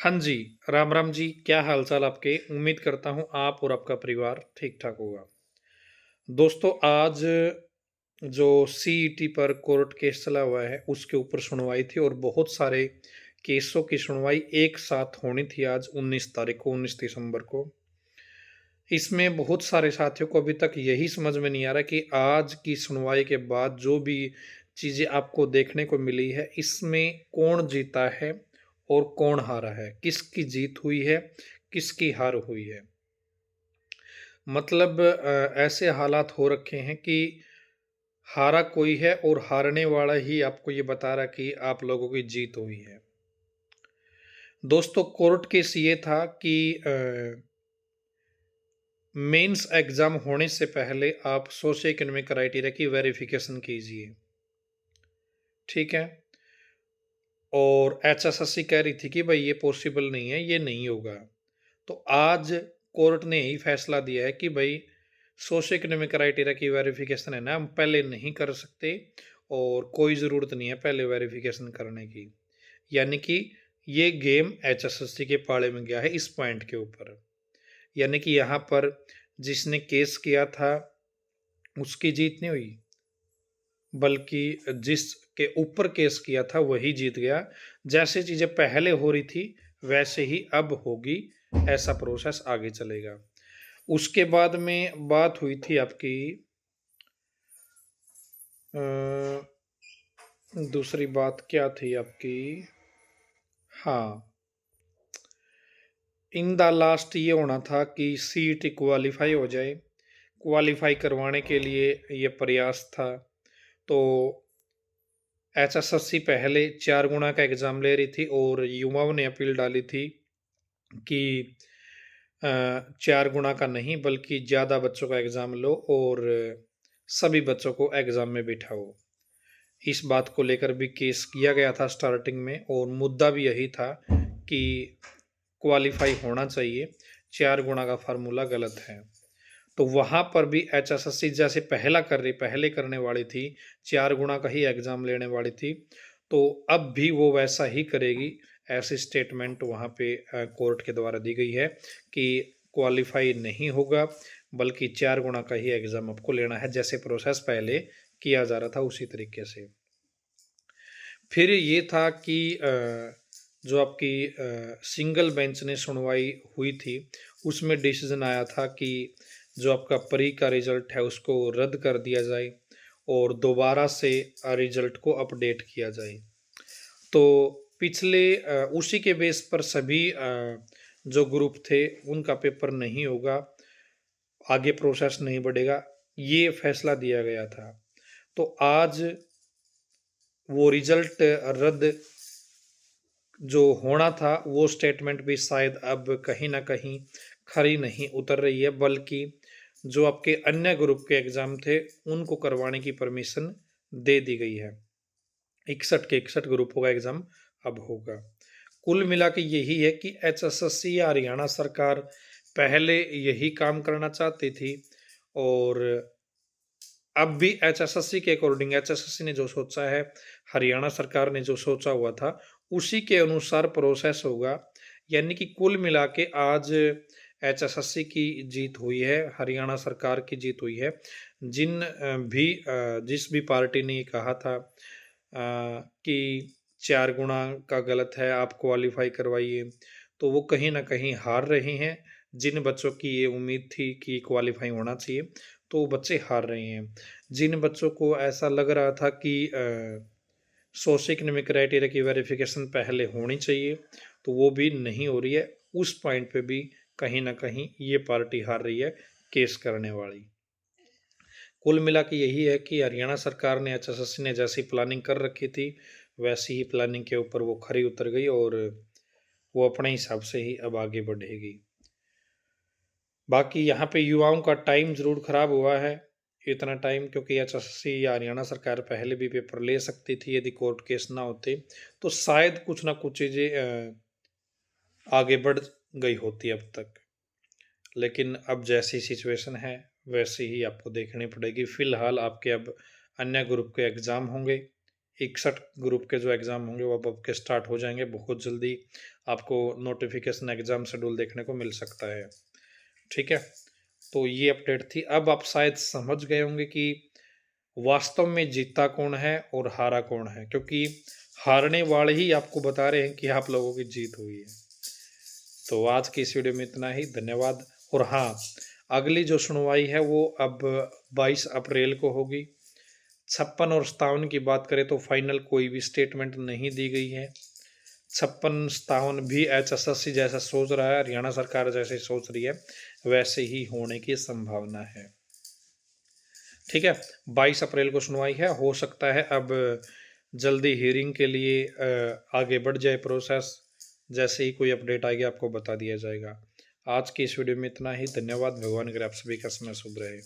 हाँ जी, राम राम जी, क्या हाल-चाल आपके? उम्मीद करता हूँ आप और आपका परिवार ठीक-ठाक होगा। दोस्तों आज जो सीईटी पर कोर्ट केस चला हुआ है, उसके ऊपर सुनवाई थी और बहुत सारे केसों की सुनवाई एक साथ होनी थी आज 19 तारीख को, 19 दिसंबर को। इसमें बहुत सारे साथियों को अभी तक यही समझ में नहीं आ रहा कि आज की सुनवाई के बाद जो भी चीज़ें आपको देखने को मिली है, इसमें कौन जीता है और कौन हारा है? किसकी जीत हुई है, किसकी हार हुई है? मतलब ऐसे हालात हो रखे हैं कि हारा कोई है और हारने वाला ही आपको ये बता रहा है कि आप लोगों की जीत हुई है। दोस्तों कोर्ट केस ये था कि मेंस एग्ज़ाम होने से पहले आप सोशियो इकोनॉमिक क्राइटेरिया की वेरिफ़िकेशन कीजिए, ठीक है? और एचएसएससी कह रही थी कि भई ये पॉसिबल नहीं है, ये नहीं होगा। तो आज कोर्ट ने यही फैसला दिया है कि भई सोशियो इकोनॉमिक क्राइटेरिया की वेरिफ़िकेशन है ना, हम पहले नहीं कर सकते और कोई ज़रूरत नहीं है पहले वेरिफ़िकेशन करने की। यानी कि ये गेम एचएसएससी के पाले में गया है इस पॉइंट के ऊपर। यानी कि यहाँ पर जिसने केस किया था, उसकी जीत नहीं हुई, बल्कि जिसके ऊपर केस किया था वही जीत गया। जैसे चीज़ें पहले हो रही थी, वैसे ही अब होगी, ऐसा प्रोसेस आगे चलेगा। उसके बाद में बात हुई थी आपकी अ, दूसरी बात क्या थी आपकी? हाँ, इन द लास्ट ये होना था कि सीईटी क्वालीफाई हो जाए। क्वालीफाई करवाने के लिए ये प्रयास था। तो एचएसएससी पहले 4 गुना का एग्ज़ाम ले रही थी और युवाओं ने अपील डाली थी कि 4 गुना का नहीं बल्कि ज़्यादा बच्चों का एग्ज़ाम लो और सभी बच्चों को एग्ज़ाम में बिठाओ। इस बात को लेकर भी केस किया गया था स्टार्टिंग में और मुद्दा भी यही था कि क्वालीफाई होना चाहिए, 4 गुना का फ़ॉर्मूला गलत है। तो वहाँ पर भी एचएसएससी जैसे पहले करने वाली थी, 4 गुना का ही एग्ज़ाम लेने वाली थी, तो अब भी वो वैसा ही करेगी, ऐसी स्टेटमेंट वहाँ पे कोर्ट के द्वारा दी गई है कि क्वालीफाई नहीं होगा, बल्कि 4 गुना का ही एग्ज़ाम आपको लेना है, जैसे प्रोसेस पहले किया जा रहा था उसी तरीके से। फिर ये था कि जो आपकी सिंगल बेंच ने सुनवाई हुई थी, उसमें डिसीज़न आया था कि जो आपका प्री का रिज़ल्ट है, उसको रद्द कर दिया जाए और दोबारा से रिज़ल्ट को अपडेट किया जाए। तो पिछले उसी के बेस पर सभी जो ग्रुप थे, उनका पेपर नहीं होगा, आगे प्रोसेस नहीं बढ़ेगा, ये फैसला दिया गया था। तो आज वो रिज़ल्ट रद्द जो होना था वो स्टेटमेंट भी शायद अब कहीं न कहीं खरी नहीं उतर रही है, बल्कि जो आपके अन्य ग्रुप के एग्ज़ाम थे, उनको करवाने की परमिशन दे दी गई है। 61 के 61 ग्रुपों का एग्ज़ाम अब होगा। कुल मिला के यही है कि एचएसएससी या हरियाणा सरकार पहले यही काम करना चाहती थी और अब भी एचएसएससी के अकॉर्डिंग एचएसएससी ने जो सोचा है, हरियाणा सरकार ने जो सोचा हुआ था, उसी के अनुसार प्रोसेस होगा। यानी कि कुल मिला के आज एचएसएससी की जीत हुई है, हरियाणा सरकार की जीत हुई है। जिस भी पार्टी ने ये कहा था कि 4 गुना का गलत है, आप क्वालीफाई करवाइए, तो वो कहीं न कहीं हार रहे हैं। जिन बच्चों की ये उम्मीद थी कि क्वालीफाई होना चाहिए, तो वो बच्चे हार रहे हैं। जिन बच्चों को ऐसा लग रहा था कि सोशियो इकोनॉमिक क्राइटेरिया की वेरिफिकेशन पहले होनी चाहिए, तो वो भी नहीं हो रही है। उस पॉइंट पे भी कहीं न कहीं ये पार्टी हार रही है, केस करने वाली। कुल मिला के यही है कि हरियाणा सरकार ने एचएसएससी ने जैसी प्लानिंग कर रखी थी, वैसी ही प्लानिंग के ऊपर वो खरी उतर गई और वो अपने हिसाब से ही अब आगे बढ़ेगी। बाकी यहाँ पे युवाओं का टाइम ज़रूर ख़राब हुआ है, इतना टाइम क्योंकि एचएसएससी या हरियाणा सरकार पहले भी पेपर ले सकती थी यदि कोर्ट केस ना होते, तो शायद कुछ ना कुछ चीज़ें आगे बढ़ गई होती अब तक। लेकिन अब जैसी सिचुएशन है, वैसी ही आपको देखनी पड़ेगी। फ़िलहाल आपके अब अन्य ग्रुप के एग्ज़ाम होंगे, 61 ग्रुप के जो एग्ज़ाम होंगे वो अब आपके स्टार्ट हो जाएंगे। बहुत जल्दी आपको नोटिफिकेशन एग्ज़ाम शेड्यूल देखने को मिल सकता है। ठीक है, तो ये अपडेट थी। अब आप शायद समझ गए होंगे कि वास्तव में जीता कौन है और हारा कौन है, क्योंकि हारने वाले ही आपको बता रहे हैं कि आप लोगों की जीत हुई है। तो आज की इस वीडियो में इतना ही, धन्यवाद। और हाँ, अगली जो सुनवाई है वो अब 22 अप्रैल को होगी। 56 और 57 की बात करें तो फाइनल कोई भी स्टेटमेंट नहीं दी गई है। 56-57 भी HSSC जैसा सोच रहा है, हरियाणा सरकार जैसे सोच रही है, वैसे ही होने की संभावना है। ठीक है, 22 अप्रैल को सुनवाई है। हो सकता है अब जल्दी हियरिंग के लिए आगे बढ़ जाए प्रोसेस। जैसे ही कोई अपडेट आएगी आपको बता दिया जाएगा। आज की इस वीडियो में इतना ही, धन्यवाद। भगवान करे आप सभी का समय शुभ रहे।